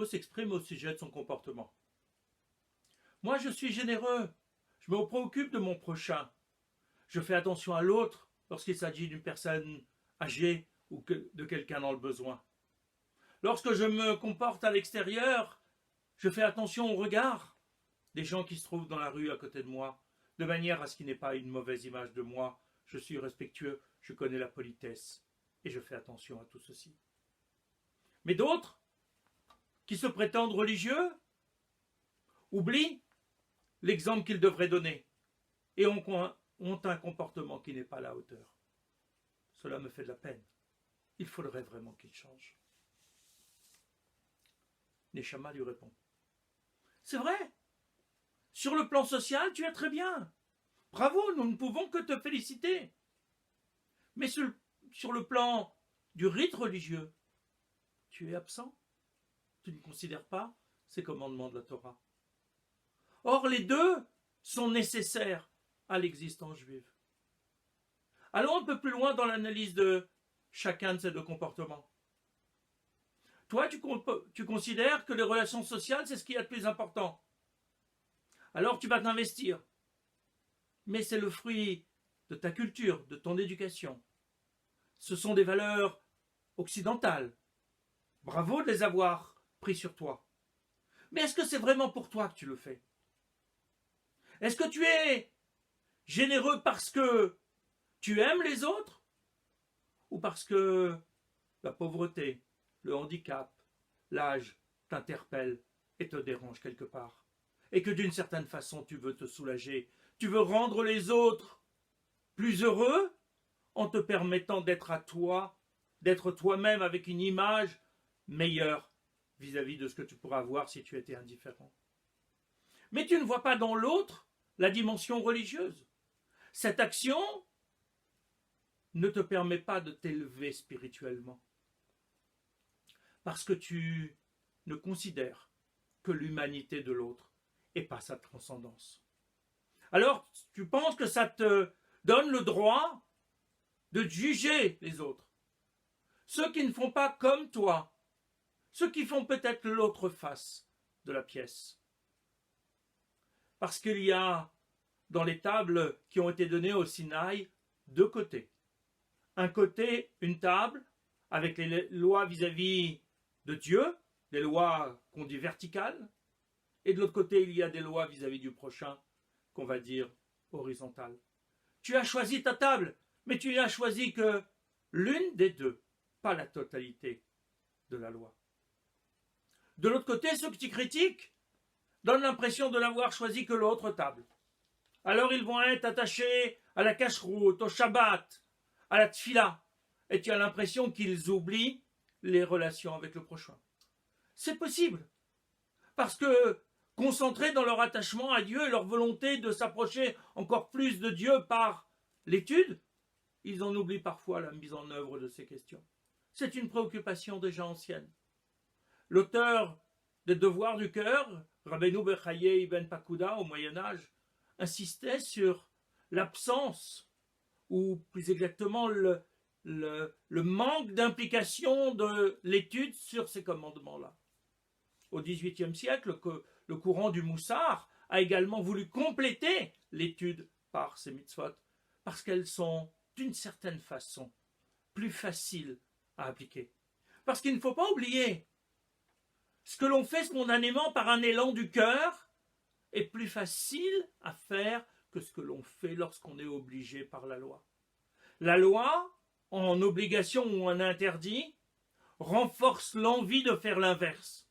s'exprime au sujet de son comportement. Moi, je suis généreux. Je me préoccupe de mon prochain. Je fais attention à l'autre lorsqu'il s'agit d'une personne âgée ou de quelqu'un dans le besoin. Lorsque je me comporte à l'extérieur, je fais attention au regard des gens qui se trouvent dans la rue à côté de moi, de manière à ce qu'il n'ait pas une mauvaise image de moi. Je suis respectueux, je connais la politesse et je fais attention à tout ceci. Mais d'autres, qui se prétendent religieux, oublient l'exemple qu'ils devraient donner et ont un comportement qui n'est pas à la hauteur. Cela me fait de la peine. Il faudrait vraiment qu'ils changent. Neshama lui répond. C'est vrai. Sur le plan social, tu es très bien. Bravo, nous ne pouvons que te féliciter. Mais sur le plan du rite religieux, tu es absent. Tu ne considères pas ces commandements de la Torah. Or, les deux sont nécessaires à l'existence juive. Allons un peu plus loin dans l'analyse de chacun de ces deux comportements. Toi, tu considères que les relations sociales, c'est ce qu'il y a de plus important. Alors tu vas t'investir. Mais c'est le fruit de ta culture, de ton éducation. Ce sont des valeurs occidentales. Bravo de les avoir pris sur toi. Mais est-ce que c'est vraiment pour toi que tu le fais? Est-ce que tu es généreux parce que tu aimes les autres? Ou parce que la pauvreté, le handicap, l'âge t'interpellent et te dérangent quelque part? Et que d'une certaine façon tu veux te soulager, tu veux rendre les autres plus heureux en te permettant d'être à toi, d'être toi-même avec une image meilleure vis-à-vis de ce que tu pourras avoir si tu étais indifférent. Mais tu ne vois pas dans l'autre la dimension religieuse. Cette action ne te permet pas de t'élever spirituellement. Parce que tu ne considères que l'humanité de l'autre et pas sa transcendance. Alors, tu penses que ça te donne le droit de juger les autres. Ceux qui ne font pas comme toi. Ceux qui font peut-être l'autre face de la pièce. Parce qu'il y a, dans les tables qui ont été données au Sinaï, deux côtés. Un côté, une table, avec les lois vis-à-vis de Dieu, des lois qu'on dit verticales, et de l'autre côté, il y a des lois vis-à-vis du prochain, qu'on va dire horizontales. Tu as choisi ta table, mais tu n'as choisi que l'une des deux, pas la totalité de la loi. De l'autre côté, ceux qui critiquent donnent l'impression de n'avoir choisi que l'autre table. Alors ils vont être attachés à la cacheroute, au Shabbat, à la tfila, et tu as l'impression qu'ils oublient les relations avec le prochain. C'est possible, parce que concentrés dans leur attachement à Dieu et leur volonté de s'approcher encore plus de Dieu par l'étude, ils en oublient parfois la mise en œuvre de ces questions. C'est une préoccupation déjà ancienne. L'auteur des Devoirs du cœur, Rabbeinu Bechaye Ibn Pakuda, au Moyen-Âge, insistait sur l'absence, ou plus exactement le manque d'implication de l'étude sur ces commandements-là. Au XVIIIe siècle, le courant du Moussar a également voulu compléter l'étude par ces mitzvot, parce qu'elles sont, d'une certaine façon, plus faciles à appliquer. Parce qu'il ne faut pas oublier, ce que l'on fait spontanément par un élan du cœur est plus facile à faire que ce que l'on fait lorsqu'on est obligé par la loi. La loi, en obligation ou en interdit, renforce l'envie de faire l'inverse.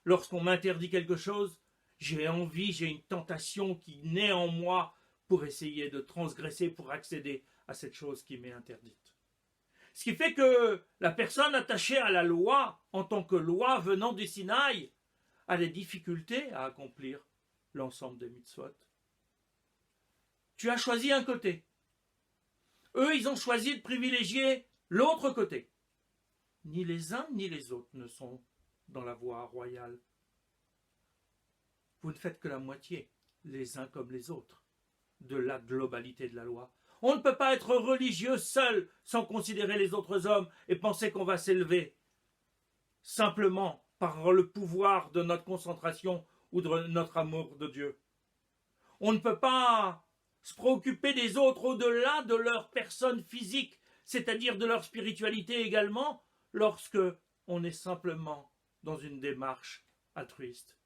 Lorsqu'on m'interdit quelque chose, j'ai envie, j'ai une tentation qui naît en moi pour essayer de transgresser, pour accéder à cette chose qui m'est interdite. Ce qui fait que la personne attachée à la loi, en tant que loi venant du Sinaï, a des difficultés à accomplir l'ensemble des mitzvot. Tu as choisi un côté. Eux, ils ont choisi de privilégier l'autre côté. Ni les uns ni les autres ne sont dans la voie royale. Vous ne faites que la moitié, les uns comme les autres, de la globalité de la loi. On ne peut pas être religieux seul sans considérer les autres hommes et penser qu'on va s'élever simplement par le pouvoir de notre concentration ou de notre amour de Dieu. On ne peut pas se préoccuper des autres au-delà de leur personne physique, c'est-à-dire de leur spiritualité également, lorsque on est simplement dans une démarche altruiste.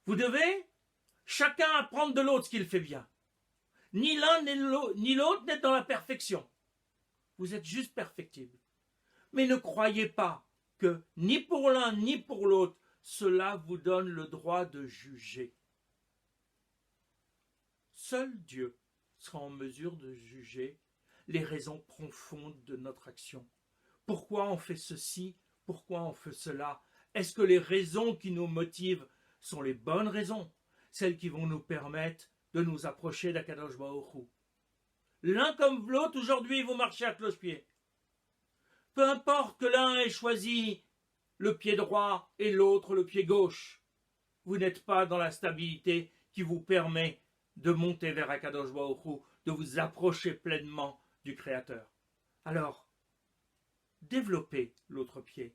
Vous devez chacun apprendre de l'autre ce qu'il fait bien. Ni l'un ni l'autre n'est dans la perfection. Vous êtes juste perfectible. Mais ne croyez pas que ni pour l'un ni pour l'autre, cela vous donne le droit de juger. Seul Dieu sera en mesure de juger les raisons profondes de notre action. Pourquoi on fait ceci? Pourquoi on fait cela? Est-ce que les raisons qui nous motivent sont les bonnes raisons? Celles qui vont nous permettre de nous approcher d'Akadosh Baruch Hu. L'un comme l'autre, aujourd'hui, vous marchez à cloche-pied. Peu importe que l'un ait choisi le pied droit et l'autre le pied gauche. Vous n'êtes pas dans la stabilité qui vous permet de monter vers Akadosh Baruch Hu, de vous approcher pleinement du Créateur. Alors, développez l'autre pied.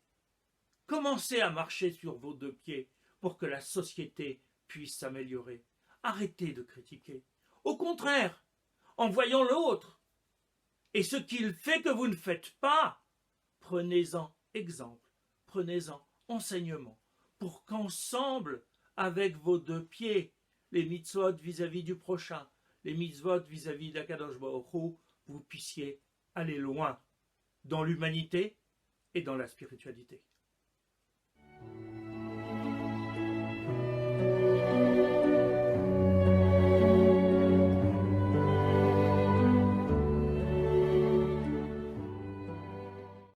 Commencez à marcher sur vos deux pieds pour que la société puisse s'améliorer. Arrêtez de critiquer. Au contraire, en voyant l'autre et ce qu'il fait que vous ne faites pas, prenez-en exemple, prenez-en enseignement, pour qu'ensemble, avec vos deux pieds, les mitzvot vis-à-vis du prochain, les mitzvot vis-à-vis d'Akadosh Baruch Hu, vous puissiez aller loin dans l'humanité et dans la spiritualité.